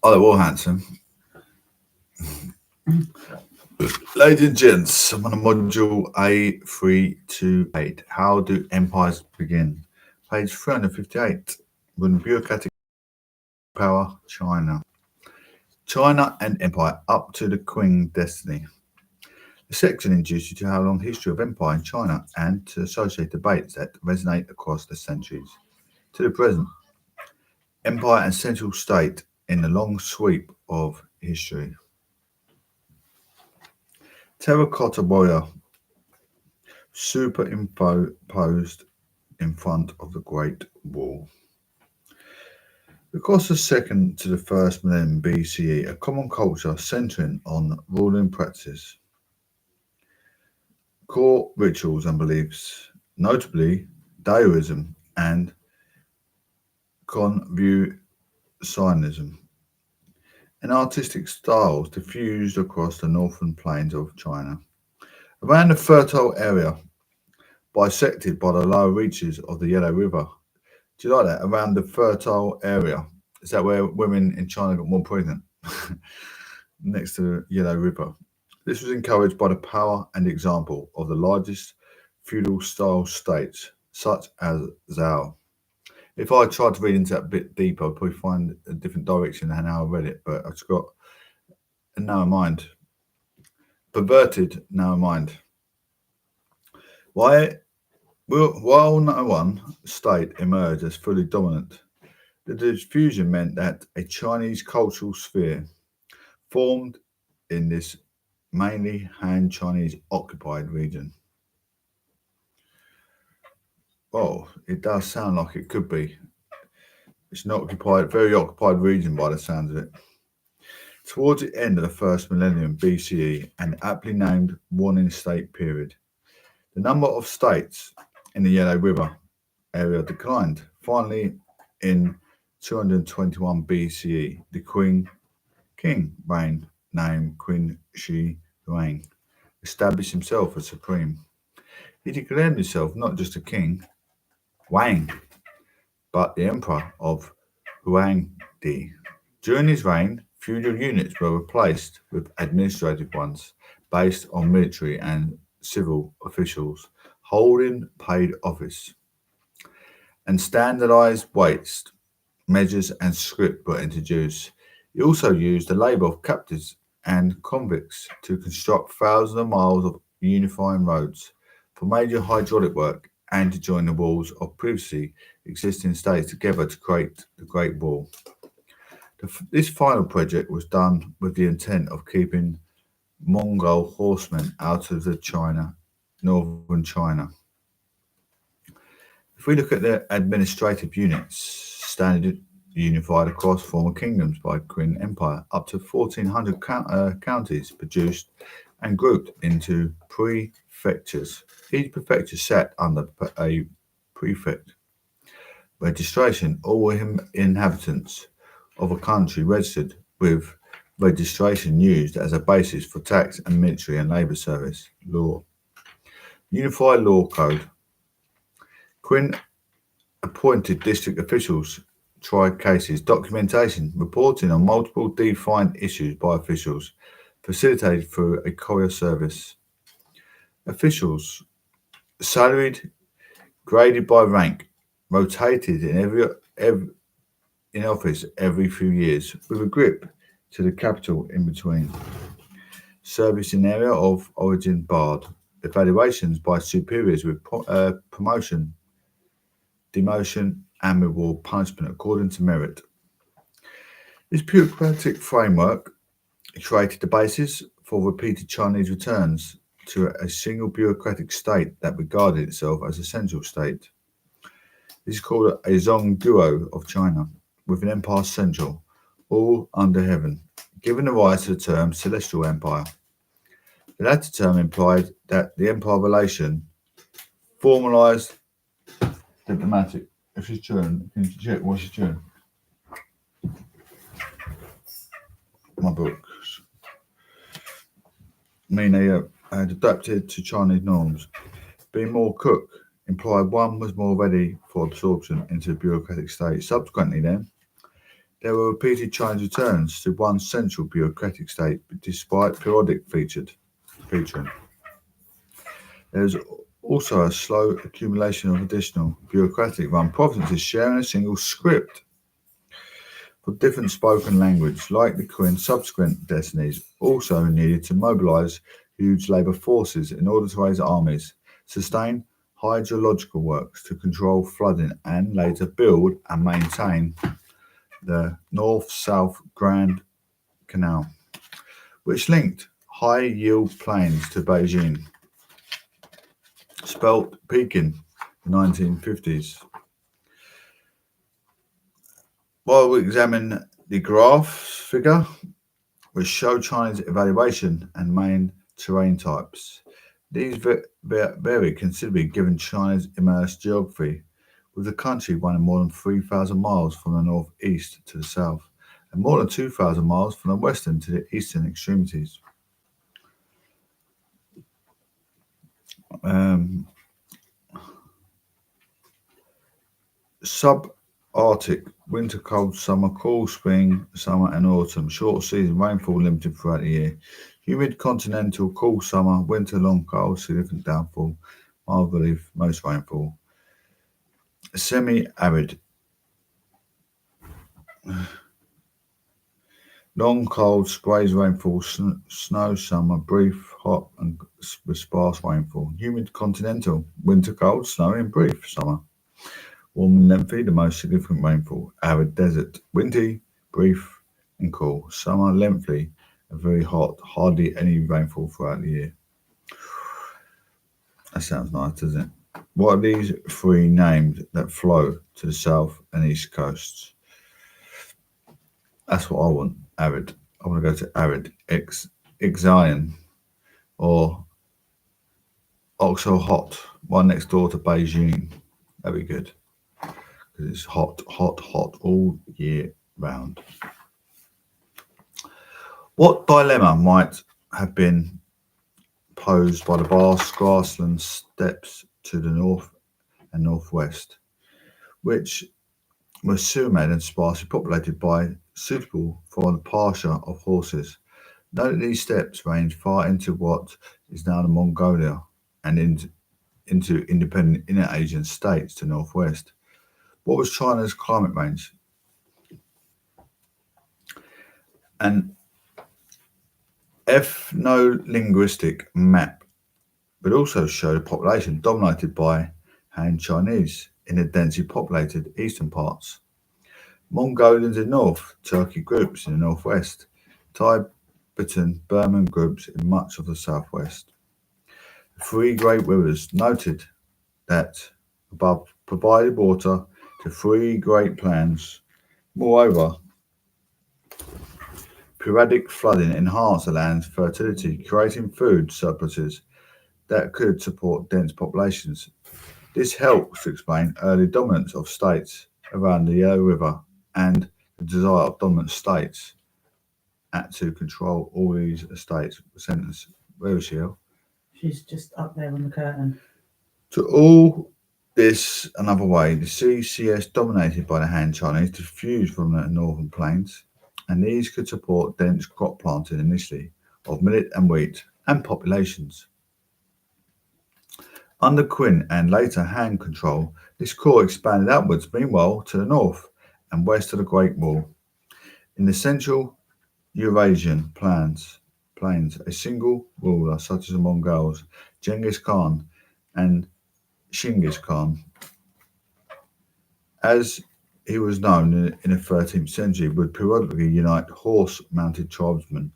Oh, well, handsome. Ladies and gents, I'm on module A328. How do empires begin? Page 358. When bureaucratic power, China. China and empire up to the Qing destiny. The section introduces you to how long history of empire in China and to associate debates that resonate across the centuries. To the present, empire and central state in the long sweep of history. Terracotta warrior superimposed in front of the Great Wall. Across the second to the first millennium BCE, a common culture centering on ruling practices, core rituals and beliefs, notably Taoism and Confucianism, and artistic styles diffused across the northern plains of China. Around the fertile area, bisected by the lower reaches of the Yellow River. Do you like that? Around the fertile area. Is that where women in China got more pregnant? Next to the Yellow River. This was encouraged by the power and example of the largest feudal style states, such as Zhao. If I tried to read into that a bit deeper, I'd probably find a different direction than how I read it, but I've just got a narrow mind. Perverted narrow mind. While no one state emerged as fully dominant, the diffusion meant that a Chinese cultural sphere formed in this mainly Han Chinese occupied region. Well, it does sound like it could be. It's an occupied, very occupied region by the sounds of it. Towards the end of the first millennium BCE, an aptly named warning state period, the number of states in the Yellow River area declined. Finally, in 221 BCE, the king reign, named Qin Shi Huang, established himself as supreme. He declared himself not just a king, Wang, but the emperor of Huangdi. During his reign, feudal units were replaced with administrative ones based on military and civil officials holding paid office, and standardized weights, measures, and script were introduced. He also used the labor of captives and convicts to construct thousands of miles of unifying roads for major hydraulic work and to join the walls of previously existing states together to create the Great Wall. This final project was done with the intent of keeping Mongol horsemen out of the northern China. If we look at the administrative units, standard unified across former kingdoms by Qin Empire, up to 1,400 counties produced and grouped into prefectures. Each prefecture sat under a prefect. Registration: all inhabitants of a country registered with registration used as a basis for tax and military and labour service. Law. Unified law code. Qin appointed district officials, tried cases, documentation, reporting on multiple defined issues by officials, facilitated through a courier service. Officials, salaried, graded by rank, rotated in office every few years, with a grip to the capital in between. Service in area of origin barred. Evaluations by superiors with promotion, demotion, and reward punishment according to merit. This bureaucratic framework created the basis for repeated Chinese returns to a single bureaucratic state that regarded itself as a central state. This is called a Zongguo of China, with an empire central, all under heaven, given the rise to the term celestial empire. The latter term implied that the empire relation formalized diplomatic. If she's chewing, can you check what she's chewing? My books. Mean they had adapted to Chinese norms. Being more cook implied one was more ready for absorption into the bureaucratic state. Subsequently, then, There were repeated Chinese returns to one central bureaucratic state, despite periodic featuring. There was also a slow accumulation of additional bureaucratic-run provinces sharing a single script for different spoken language, like the Queen's subsequent destinies, also needed to mobilise huge labour forces in order to raise armies, sustain hydrological works to control flooding, and later build and maintain the North-South Grand Canal, which linked high-yield plains to Beijing. Spelt Peking, the 1950s. While we examine the graphs figure, which show China's evaluation and main terrain types. These vary considerably given China's immersed geography, with the country running more than 3,000 miles from the northeast to the south, and more than 2,000 miles from the western to the eastern extremities. Subarctic, winter cold, summer cool, spring, summer and autumn, short season, rainfall limited throughout the year. Humid continental, cool summer, winter long cold, significant downfall, mild relief, most rainfall. Semi-arid, long cold, sprays rainfall, snow summer, brief, hot and with sparse rainfall. Humid continental, winter cold, snowy and brief summer. Warm and lengthy, the most significant rainfall. Arid desert, windy, brief and cool. Summer lengthy and very hot, hardly any rainfall throughout the year. That sounds nice, doesn't it? What are these three named that flow to the south and east coasts? That's what I want, arid. I want to go to arid, Xi'an, or Oxo Hot, one next door to Beijing. That'd be good. Because it's hot, hot, hot all year round. What dilemma might have been posed by the vast grassland steppes to the north and northwest, which were sumac and sparsely populated by suitable for the pasture of horses? Note that these steppes range far into what is now the Mongolia and into independent inner Asian states to northwest. What was China's climate range? An ethno-linguistic map would also show the population dominated by Han Chinese in the densely populated eastern parts, Mongolians in north, Turkic groups in the northwest, Tibetan Burman groups in much of the southwest. The three great rivers noted that above provided water to three great plains. Moreover, periodic flooding enhanced the land's fertility, creating food surpluses that could support dense populations. This helps to explain early dominance of states around the Yellow River and the desire of dominant states to control all these estates. Sentence. Where is she? She's just up there on the curtain. To all this another way, the CCS dominated by the Han Chinese diffused from the northern plains, and these could support dense crop planting initially of millet and wheat and populations. Under Qin and later Han control, this core expanded outwards, meanwhile to the north and west of the Great Wall. In the central Eurasian plains, a single ruler such as the Mongols, Genghis Khan and Chinggis Khan, as he was known in the 13th century, would periodically unite horse-mounted tribesmen,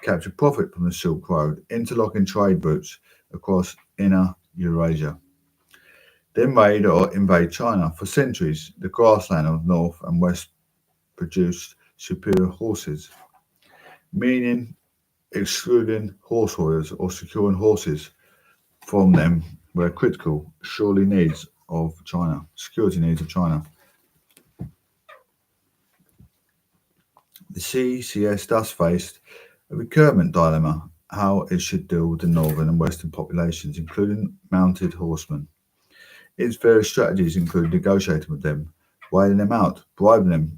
capture profit from the Silk Road, interlocking trade routes across inner Eurasia, then raid or invade China. For centuries, the grassland of north and west produced superior horses, meaning excluding horse warriors or securing horses from them were critical security needs of China. The CCS thus faced a recurrent dilemma how it should deal with the northern and western populations, including mounted horsemen. Its various strategies include negotiating with them, whaling them out, bribing them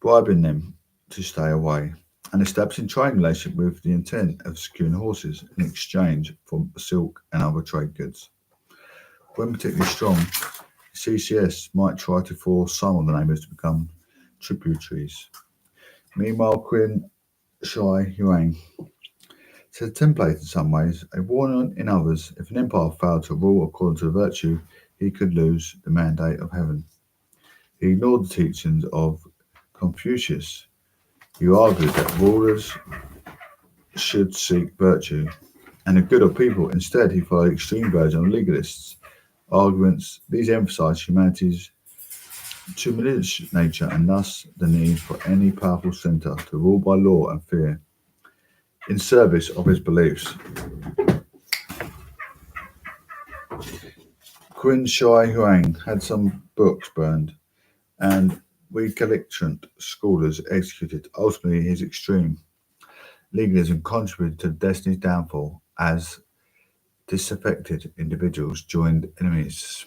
bribing them to stay away, and establishing trading relationship with the intent of securing horses in exchange for silk and other trade goods. When particularly strong, CCS might try to force some of the neighbours to become tributaries. Meanwhile, Queen Shi Huang set a template in some ways, a warning in others. If an empire failed to rule according to virtue, he could lose the mandate of heaven. He ignored the teachings of Confucius, who argued that rulers should seek virtue and the good of people. Instead, he followed extreme versions of legalists' arguments. These emphasized humanity's tumultuous nature and thus the need for any powerful center to rule by law and fear in service of his beliefs. Qin Shi Huang had some books burned and recalcitrant scholars executed. Ultimately, his extreme legalism contributed to Destiny's downfall as disaffected individuals joined enemies.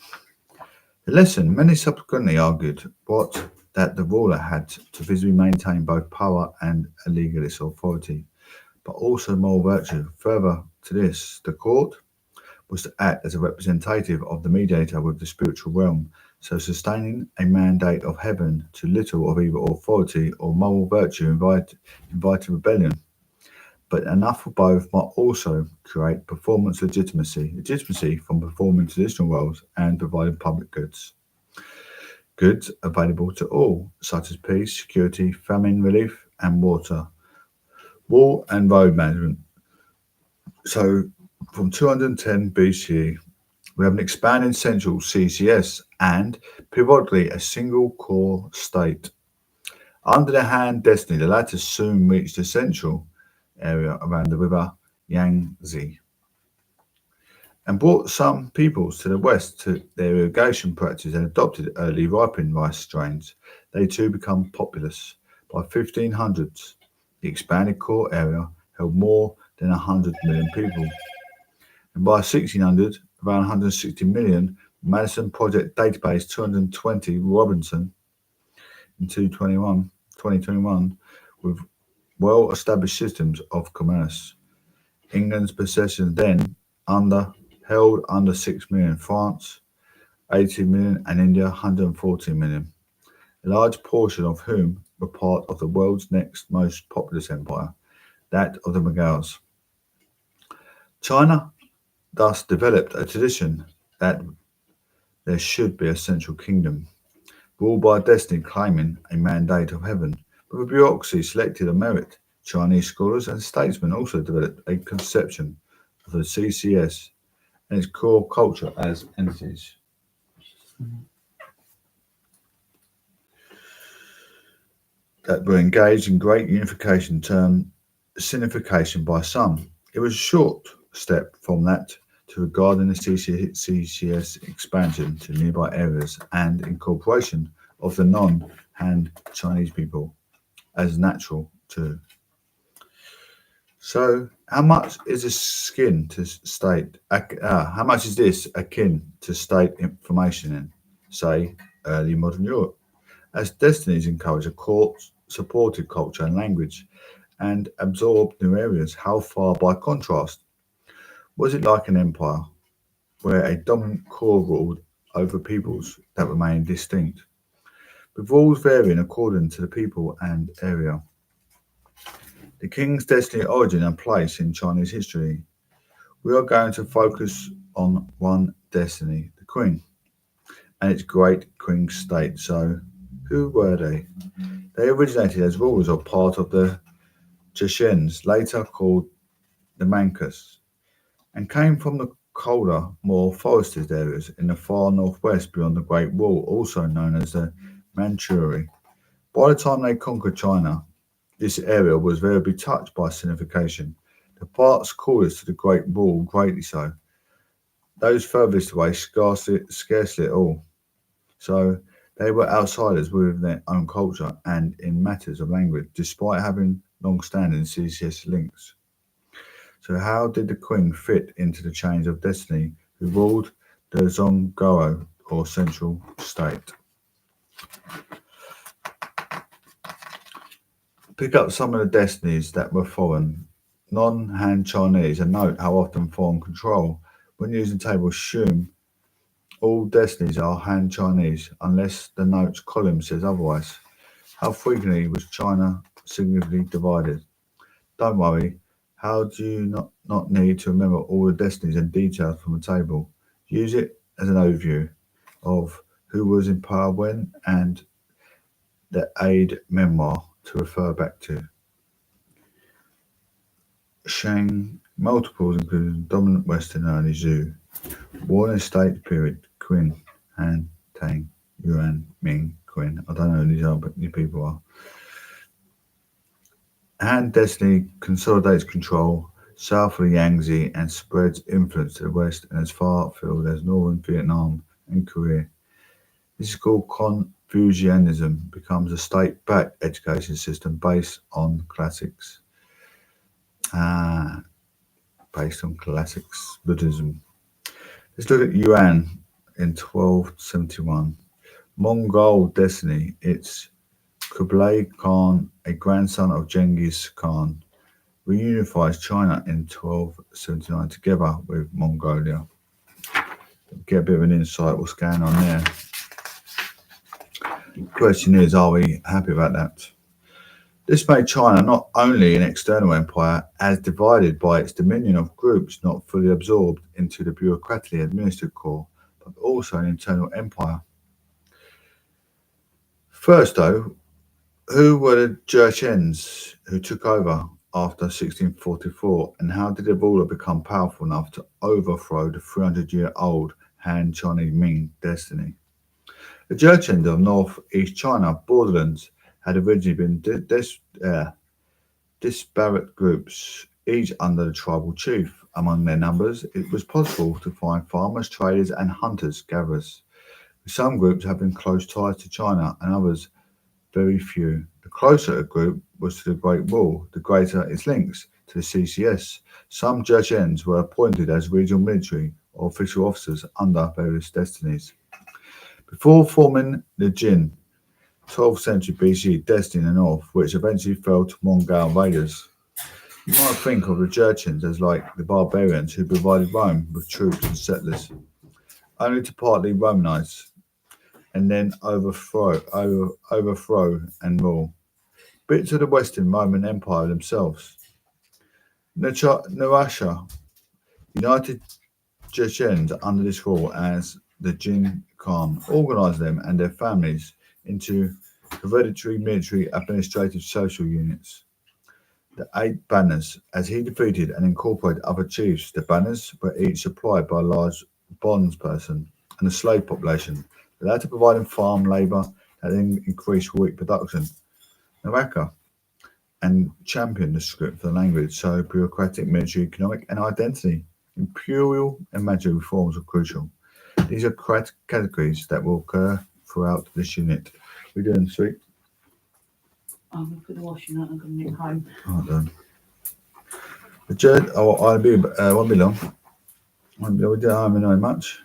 The lesson, many subsequently argued, was that the ruler had to visibly maintain both power and a legalist authority, but also moral virtue. Further to this, the court was to act as a representative of the mediator with the spiritual realm, so sustaining a mandate of heaven to little of either authority or moral virtue invited rebellion. But enough of both might also create performance legitimacy from performing traditional roles and providing public goods. Goods available to all, such as peace, security, famine relief, and water, war and road management. So from 210 BCE, we have an expanding central CCS and periodically a single core state. Under the Han destiny, the latter soon reached the central area around the river Yangtze and brought some peoples to the west to their irrigation practices and adopted early ripened rice strains. They too become populous. By 1500s, the expanded core area held more than 100 million people. And by 1600, around 160 million. Madison Project Database 220 Robinson in 2021 with well-established systems of commerce. England's possessions then held under 6 million, France 80 million, and India 114 million, a large portion of whom were part of the world's next most populous empire, that of the Mughals. China thus developed a tradition that there should be a central kingdom, ruled by destiny claiming a mandate of heaven, but the bureaucracy selected on merit. Chinese scholars and statesmen also developed a conception of the CCS and its core culture as entities. That were engaged in great unification termed signification by some. It was a short step from that to regarding the CCS expansion to nearby areas and incorporation of the non-Han Chinese people as natural too. So, how much is this akin to state information in, say, early modern Europe? As destinies encourage a court-supported culture and language and absorbed new areas, how far, by contrast, was it like an empire where a dominant core ruled over peoples that remained distinct, with rules varying according to the people and area? The king's destiny, origin, and place in Chinese history. We are going to focus on one destiny, the queen, and its great queen state. So, who were they? They originated as rulers or part of the Chechens, later called the Manchus, and came from the colder, more forested areas in the far northwest beyond the Great Wall, also known as the Manchuria. By the time they conquered China, this area was variably touched by signification. The parts closest to the Great Wall greatly so. Those furthest away scarcely at all. So they were outsiders within their own culture and in matters of language, despite having long-standing CCS links. So how did the Queen fit into the chains of destiny who ruled the Zongguo, or central state? Pick up some of the destinies that were foreign, non-Han Chinese, and note how often foreign control. When using table, assume all destinies are Han Chinese unless the notes column says otherwise. How frequently was China significantly divided? Don't worry. How do you not need to remember all the destinies and details from the table? Use it as an overview of who was in power when and the aid memoir to refer back to. Shang multiples including dominant Western early Zhou, war in state period, Qin, Han, Tang, Yuan, Ming, Qin. I don't know who these are, but these people are. Han destiny consolidates control south of the Yangtze and spreads influence to the west and as far afield as northern Vietnam and Korea. This is called Confucianism, becomes a state-backed education system based on classics. Based on classics, Buddhism. Let's look at Yuan in 1271. Mongol destiny, it's Kublai Khan, a grandson of Genghis Khan, reunifies China in 1279 together with Mongolia. Get a bit of an insight what's going on there. The question is, are we happy about that? This made China not only an external empire, as divided by its dominion of groups not fully absorbed into the bureaucratically administered core, but also an internal empire. First, though, who were the Jurchens who took over after 1644, and how did the ruler become powerful enough to overthrow the 300-year-old Han Chinese Ming dynasty? The Jurchens of northeast China borderlands had originally been disparate groups, each under the tribal chief. Among their numbers, it was possible to find farmers, traders, and hunters-gatherers. Some groups having close ties to China, and others very few. The closer a group was to the Great Wall, the greater its links to the CCS. Some Jurchens were appointed as regional military or official officers under various destinies. Before forming the Jin, 12th century BC, destiny in the north, which eventually fell to Mongol invaders. You might think of the Jurchens as like the barbarians who provided Rome with troops and settlers, only to partly Romanize and then overthrow and rule. Bits of the Western Roman Empire themselves. Narasha united Jurchens under this rule as the Jin Khan, organised them and their families into hereditary military administrative social units. The 8 banners, as he defeated and incorporated other chiefs, the banners were each supplied by a large bondsperson and a slave population, the latter providing farm labour that then increased wheat production. Naraka and championed the script for the language, so bureaucratic, military, economic, and identity. Imperial and magic reforms are crucial. These are categories that will occur throughout this unit. We're doing sweet. I'm going to put the washing out and I'm going to nip home. Well done. Won't be long. We don't have very much.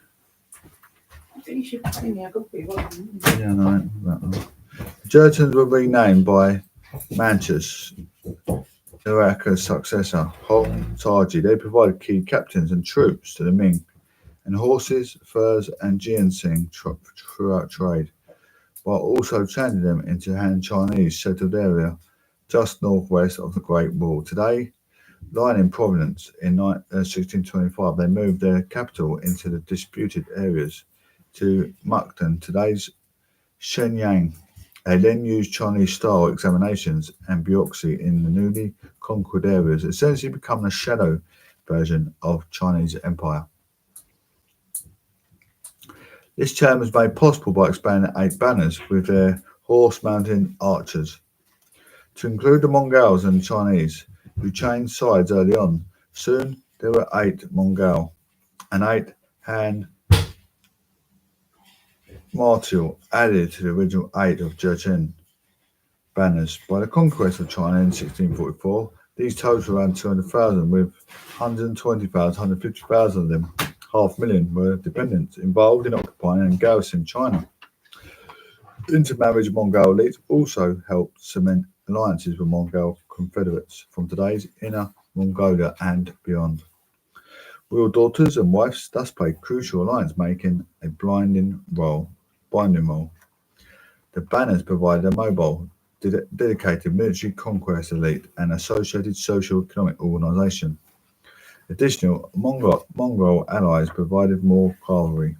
I think you should put in there. I've Yeah, no. The Jurchens were renamed by Manchus, Naraka's successor, Hong Taji. They provided key captains and troops to the Ming, and horses, furs, and ginseng throughout trade, while also changing them into Han Chinese settled area just northwest of the Great Wall. Today, lying in Providence in 1625, they moved their capital into the disputed areas to Mukden, today's Shenyang. They then used Chinese-style examinations and bureaucracy in the newly conquered areas, essentially becoming a shadow version of Chinese empire. This term was made possible by expanding 8 banners with their horse-mounted archers to include the Mongols and the Chinese, who changed sides early on. Soon there were 8 Mongol and 8 Han martial added to the original 8 of Jurchen banners. By the conquest of China in 1644, these totaled around 200,000, with 120,000, 150,000 of them, 500,000, were dependents involved in occupying and garrisoning China. Intermarriage of Mongol elites also helped cement alliances with Mongol confederates from today's Inner Mongolia and beyond. Royal daughters and wives thus played crucial alliance making a binding role. The banners provided a mobile, dedicated military conquest elite and associated socio-economic organisation. Additionally, Mongol allies provided more cavalry.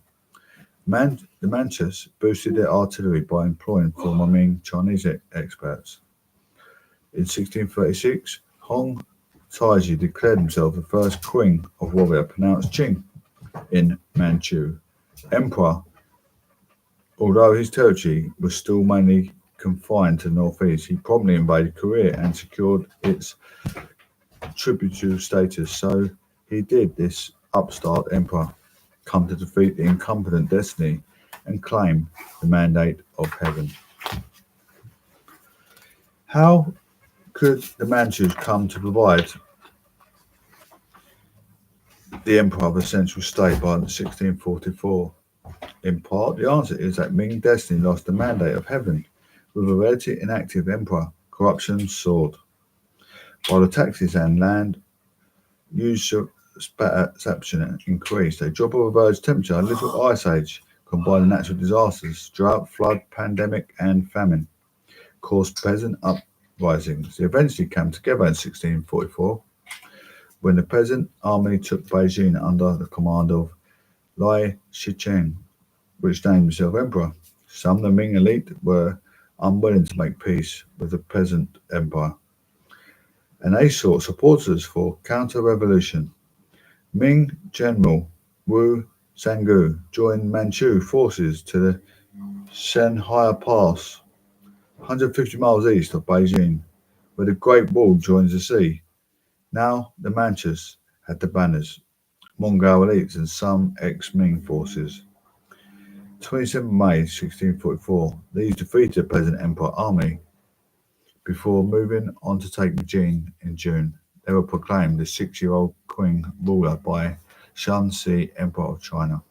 The Manchus boosted their artillery by employing former Ming Chinese experts. In 1636, Hong Taiji declared himself the first Queen of Warrior, pronounced Qing, in Manchu. Emperor, although his territory was still mainly confined to the northeast, he promptly invaded Korea and secured its tributary status. So he did this upstart emperor come to defeat the incompetent destiny and claim the mandate of heaven. How could the Manchus come to provide the emperor of a central state by 1644? In part, the answer is that Ming destiny lost the mandate of heaven. With a relatively inactive emperor, corruption soared, while the taxes and land usurpation increased. A drop of a bird's temperature, a little ice age, combined with natural disasters, drought, flood, pandemic, and famine, caused peasant uprisings. They eventually came together in 1644 when the peasant army took Beijing under the command of Lai Shicheng, which named himself emperor. Some of the Ming elite were unwilling to make peace with the peasant empire, and they sought supporters for counter-revolution. Ming general Wu Sanggu joined Manchu forces to the Shenhai Pass, 150 miles east of Beijing, where the Great Wall joins the sea. Now the Manchus had the banners, Mongol elites, and some ex-Ming forces. 27 May 1644, these defeated the peasant empire army before moving on to take Beijing in June. They were proclaimed the 6-year-old Queen ruler by Shanxi, Emperor of China.